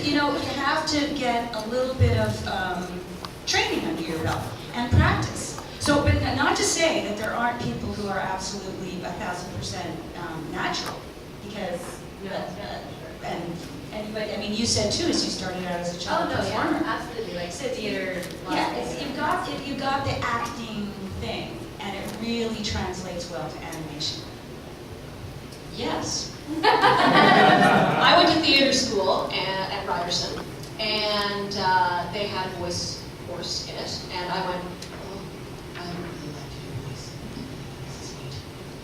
you have to get a little bit of training under your belt and practice. So, but not to say that there aren't people who are absolutely 1,000% natural, because and anybody, I mean, you said too, as you started out as a child performer. Yeah, absolutely, like theater. Yeah, you've got the acting thing, and it really translates well to animation. Yes. I went to theater school at Ryerson, and they had a voice course in it, and I went, oh, I really like your voice. This is neat.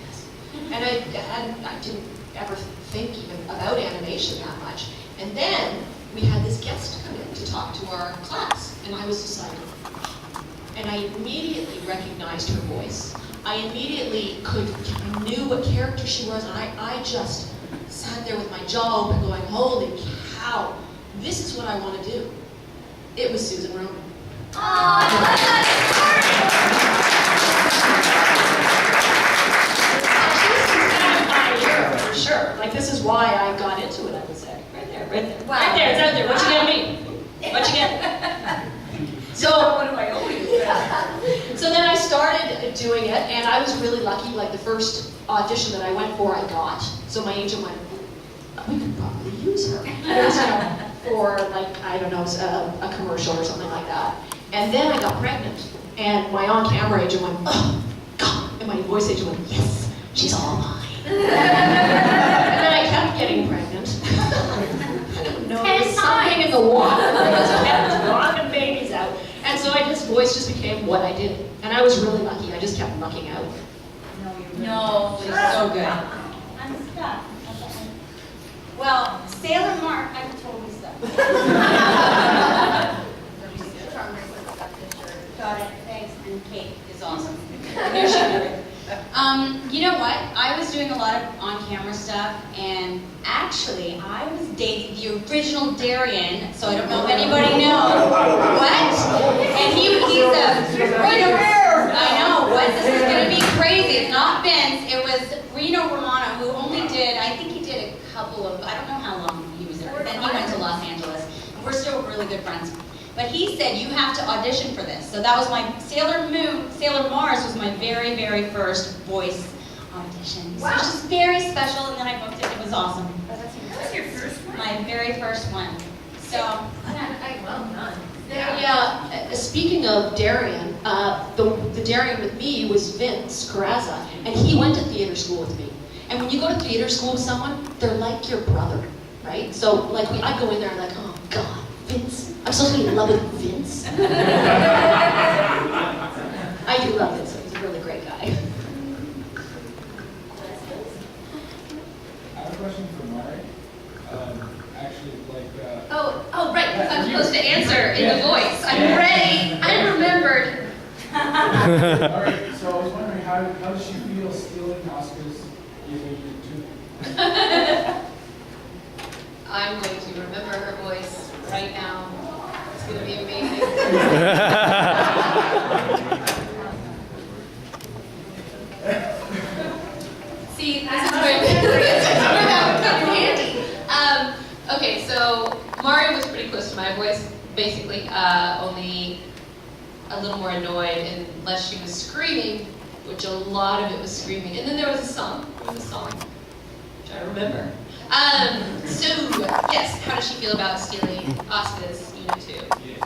Yes. And I didn't ever think even about animation that much. And then we had this guest come in to talk to our class, and I was deciding. And I immediately recognized her voice. I immediately knew what character she was, and I just sat there with my jaw open going, holy cow, this is what I want to do. It was Susan Roman. Oh, I love that story! For sure. Like, this is why I got into it, I would say. Right there. Wow. Right there, it's out there. What you gonna be? What you get? So, What do I owe you? so then I started doing it, and I was really lucky. Like, the first audition that I went for, I got. So my agent went, we could probably use her. And it was, for, like, I don't know, a commercial or something like that. And then I got pregnant, and my on-camera agent went, oh, God. And my voice agent went, yes, she's all mine. And then I kept getting pregnant. I don't know, there was something in the water. I just kept knocking babies out. And so voice just became what I did. And I was really lucky. I just kept mucking out. No, it's so good. I'm stuck. Well, Sailor Mark, I'm totally stuck. Got it. Thanks. And Kate is awesome. There she is. You know what? I was doing a lot of on-camera stuff, and actually, I was dating the original Darian, so I don't know if anybody knows. What? And he's I know, what? This is going to be crazy. It's not Vince. It was Reno Romano, who only did, I think he did a couple of, I don't know how long he was there, but then he went to Los Angeles. We're still really good friends. But he said, you have to audition for this. So that was my, Sailor Mars was my very, very first voice audition. Wow. Which is very special, and then I booked it. It was awesome. That was your first one? My very first one. So, Well done. Yeah, speaking of Darian, the Darian with me was Vince Carrazza, and he went to theater school with me. And when you go to theater school with someone, they're like your brother, right? So, like, I'd go in there and like, oh God, Vince. I'm supposed to be in love with Vince. I do love Vince. He's a really great guy. I have a question for Mari. Actually, like... Oh, right, because I'm supposed to answer in the voice. I'm ready. I remembered. All right, so I was wondering, how does she feel stealing Oscar's giving you two? I'm going to remember her voice right now. It's going to be amazing. See, this is where that would come in handy. Okay, so Mario was pretty close to my voice, basically, only a little more annoyed, unless she was screaming, which a lot of it was screaming. And then there was a song, which I remember. So, yes, how does she feel about stealing Asuka's Unit 2? Yes.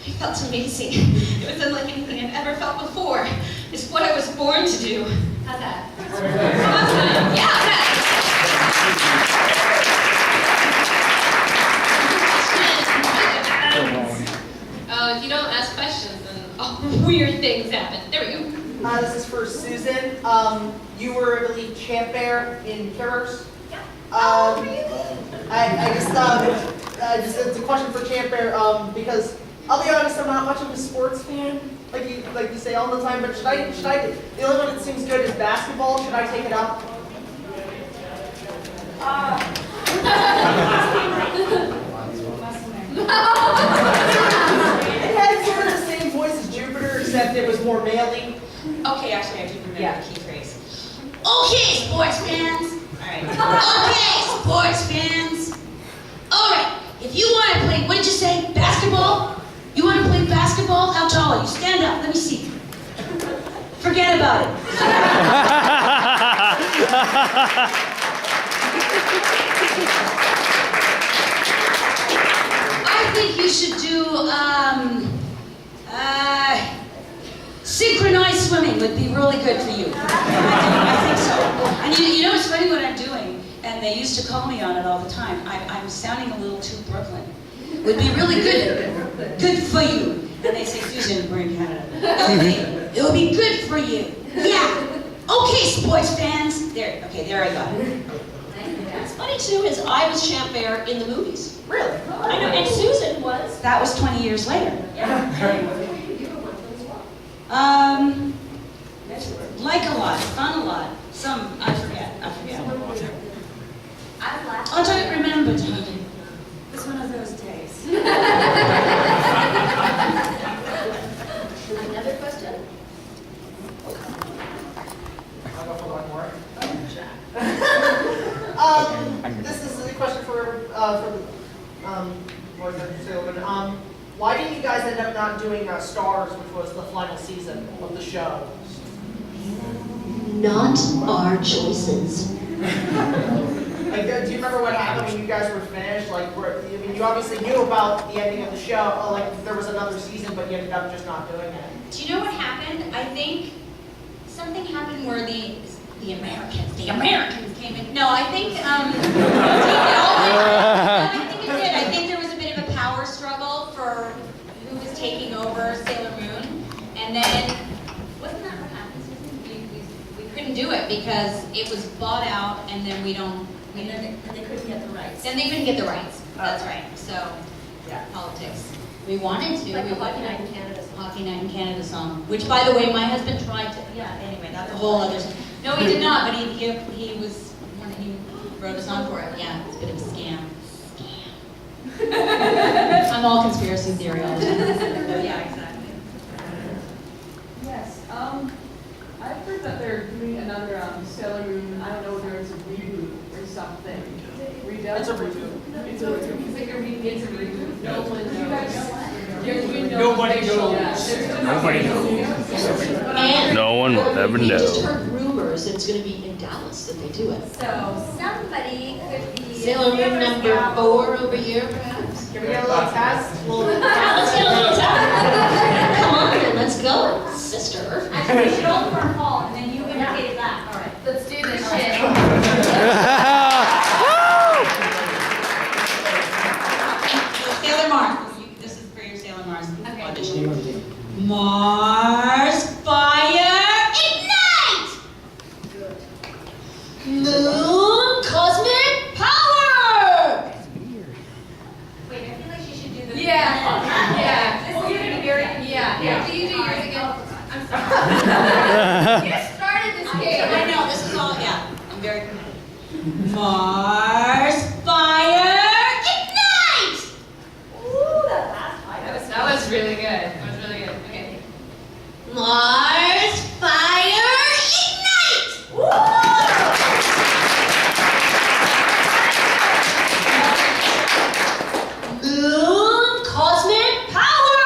I felt amazing. It was unlike anything I've ever felt before. It's what I was born to do. How's that? Awesome. Yeah, oh, if you don't ask questions, then weird things happen. There we go. This is for Susan. You were, I believe, champ bear in Killers. Yeah. It's a question for champ bear because I'll be honest, I'm not much of a sports fan, like you say all the time. But should I? The only one that seems good is basketball. Should I take it up? It had sort of the same voice as Jupiter, except it was more manly. okay, actually, I do remember Yeah. the key phrase. Okay, sports fans. All right. Okay, sports fans. All right, if you want to play, what did you say, basketball? You want to play basketball? How tall are you? Stand up, let me see. Forget about it. I think you should do, synchronized swimming would be really good for you. I think so. And you know, it's funny what I'm doing, and they used to call me on it all the time. I'm sounding a little too Brooklyn. Would be really good for you. And they say, Susan, we're in Canada. Okay, it would be good for you. Yeah. Okay, sports fans. There I got it. What's funny too is I was Champ Bear in the movies. Really? I know, and Susan was. That was 20 years later. Yeah. Like a lot, fun a lot. Some, I forget. I'm laughing. I don't remember, Tony. It's one of those days. Another question? I'll go for one more. This is a question for Boyfriend Salem. Why did you guys end up not doing Stars, which was the final season of the show? Not our choices. Like, do you remember what happened when you guys were finished? Like, I mean, you obviously knew about the ending of the show. Like, there was another season, but you ended up just not doing it. Do you know what happened? I think something happened where the Americans came in. No, I think, I think it did. I think there was a bit of a power struggle for who was taking over Sailor Moon. And then, wasn't that what happened, Susan? We couldn't do it because it was bought out and then And they couldn't get the rights. Then they couldn't get the rights. That's right. So, Yeah. politics. We wanted to. Like we the Hockey wanted Night in Canada song. Hockey Night in Canada song, which, by the way, my husband tried to. Yeah. Anyway, that's a whole other. No, he did not. But he wrote a song for it. Yeah, it's a bit of a scam. I'm all conspiracy theory all the time. Yeah, exactly. Yes, I've heard that they're doing another Sailor Moon, I don't know whether it's a reboot or something. Redone? It's a reboot. It's a reboot. It's like a reboot. It's a reboot. No one knows. Nobody knows. Nobody knows. And No one will ever we just know. heard rumors that it's going to be in Dallas that they do it. So somebody could be. Sailor Moon number 4 over here, perhaps? Can we get a little test? Yeah, let's get a little time. Come on, then, let's go, sister. Actually, we should all for a call, and then you indicated that. All right. Let's do this shit. Sailor Mars. This is for your Sailor Mars Okay. audition. Mars, fire, ignite! Moon, cosmic power! Wait, I feel like she should do the. Yeah. Yeah. This is gonna be very. Yeah. Do you do yours again? I'm sorry. You started this game. I know, this is all, yeah, I'm very committed. Mars, fire, ignite! Ooh, that last part. That was really good. That was really good. Okay. Mars, fire, ignite! Moon, cosmic power!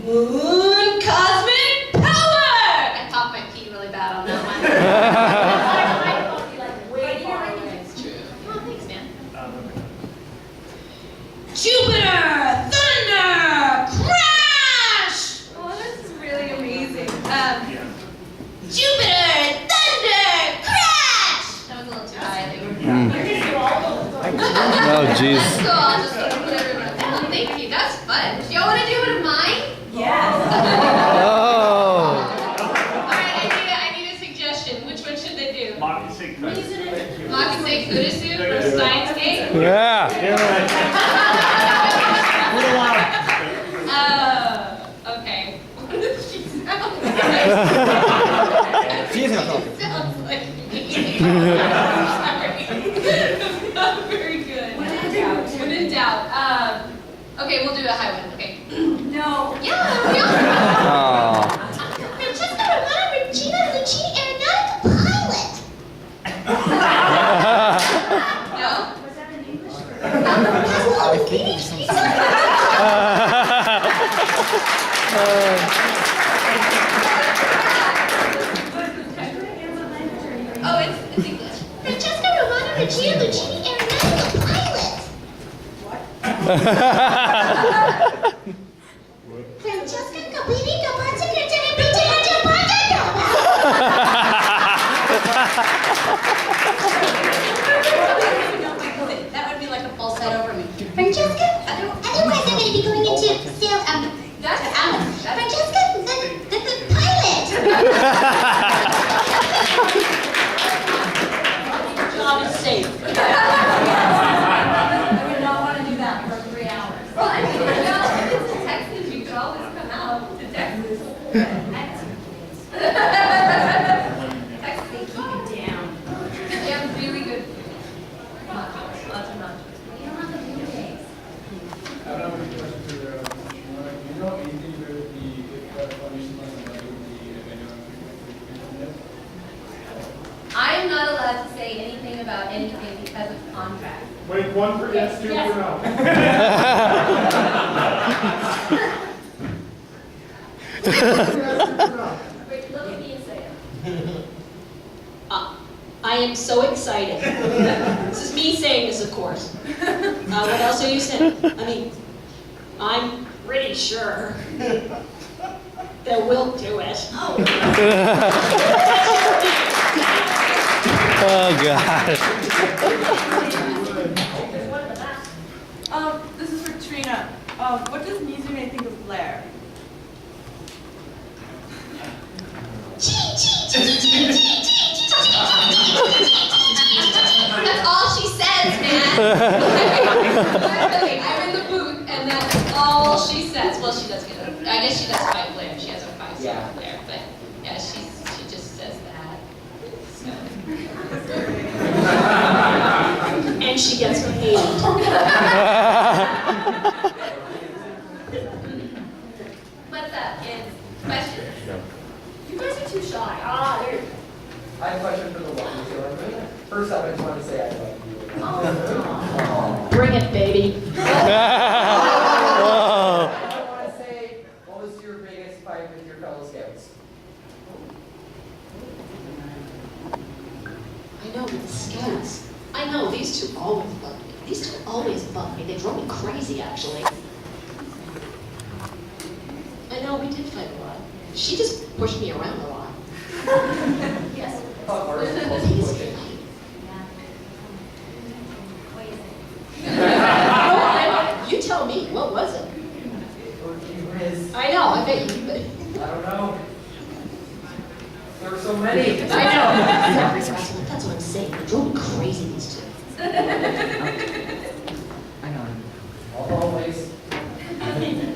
Moon, cosmic power! I popped my pee really bad on that one. Way far away. It's true. Oh, thanks, man. Jupiter, thunder, crash! Oh, this is really amazing. Jupiter, thunder, crash! That was a little too high, I think. Oh, jeez. That's cool. I'll just do whatever. Oh, thank you. That's fun. Do y'all want to do one of mine? Yes. Oh. Alright, I need a suggestion. Which one should they do? Moccasin Kudasu from Steins Gate? Yeah. Okay. She sounds like me. Sorry. Not very good. When in doubt. Okay, we'll do a high one. Okay. No. Yeah. Oh. Francesca Romano Regina Lucchini Aeronautica pilot. I think it was something. Oh, it's English. Francesca Romano Regia Lucchini Aeronautical Pilot. Francesca Capini Capazza Cretini Pizzaggia That would be like a falsetto for me. Francesca, otherwise I'm going to be going into sales. Francesca, the pilot. Job is safe. I would not want to do that for 3 hours. Well, I mean, it's in Texas. You could always come out to Texas. Texas, they keep you down. They have really good nachos, lots of nachos. You don't have the blue days. I don't have any question for Nishimura. Do you know anything about the foundation on the venue? I am not allowed to say anything about anything because of contract. Wait, one for yes, two for no. Wait, look at me and say it. I am so excited. This is me saying this, of course. What else are you saying? I mean, I'm pretty sure that we'll do it. Oh, God. This is for Trina. What does Mizune think of Blair? That's all she says, man. Okay, I'm in the booth, and that's all she says. Well, she does get a, I guess she does fight Blair. She has a 5-star Blair, but yeah, she just says that. So. And she gets paid. What's up, kids? Questions? You guys are too shy. There. I have a question for the one. First up, I just want to say I love you. Bring it, baby. I want to say, what was your biggest fight with your fellow scouts? I know, with the scouts. I know, these two always bug me. These two always bug me. They drove me crazy, actually. I know, we did fight a lot. She just pushed me around a lot. Yes. You tell me, what was it? I know, I bet you, but I don't know. There were so many. I know. That's what I'm saying. They drove me crazy, these two. I know. Always. I love you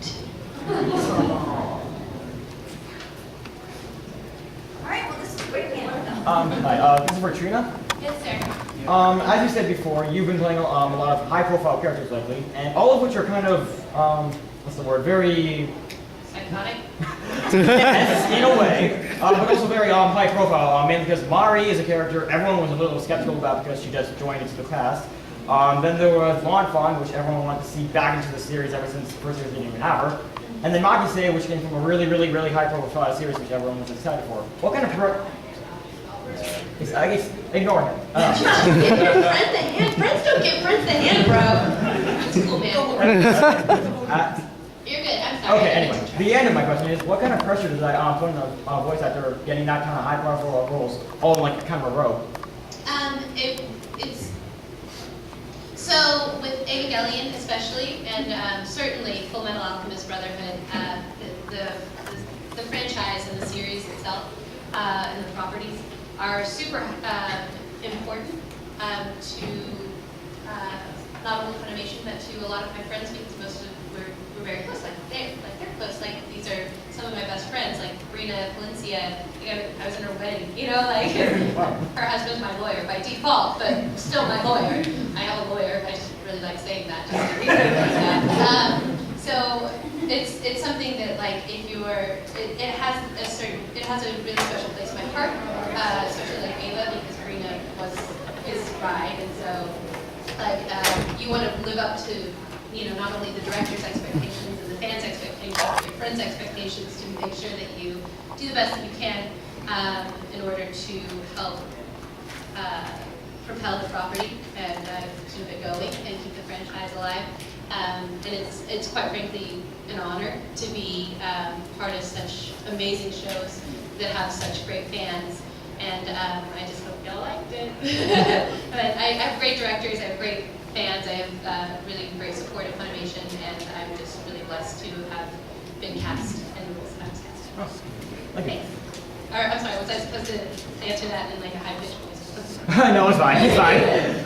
too. All right, well, this is great. Hi, this is for Trina. Yes, sir. As you said before, you've been playing a lot of high-profile characters lately, and all of which are kind of, what's the word, very... Psychotic? Yes, in a way, but also very high-profile, mainly because Mari is a character everyone was a little skeptical about because she just joined into the cast. Then there was Ballantyne, which everyone wanted to see back into the series ever since the first series didn't even have her. And then Makise, which came from a really high-profile series which everyone was excited for. What kind of I guess, ignore him. Friends don't give friends the hand, bro. It's cool, man. You're good, I'm sorry. Okay, anyway, the end of my question is, what kind of pressure does that put on a voice actor getting that kind of high-profile roles all in like kind of a row? It's so with Evangelion especially, and certainly Full Metal Alchemist Brotherhood, the franchise and the series itself and the properties are super important to not only Funimation but to a lot of my friends because most of we're very close. Like they're close. Like these are some of my best friends. Like Brina Valencia. I was in her wedding. You know, like her husband's my lawyer by default, but still my lawyer. I have a lawyer. I just really like saying that. Just to reiterate that. So it's something that like if you are it has a really special place in my heart, especially like Ava because Brina was his bride, and so like you want to live up to, not only the director's expectations and the fans' expectations, but your friends' expectations, to make sure that you do the best that you can in order to help propel the property and keep it going and keep the franchise alive. And it's quite frankly an honor to be part of such amazing shows that have such great fans. And I just hope y'all liked it. But I have great directors, I have great fans, I have really great support at Funimation, and I'm just really blessed to have been cast in the roles that I was cast in. Oh, thank you. Thanks. Or, I'm sorry, was I supposed to answer that in like a high-pitched voice? No, it's fine. It's fine.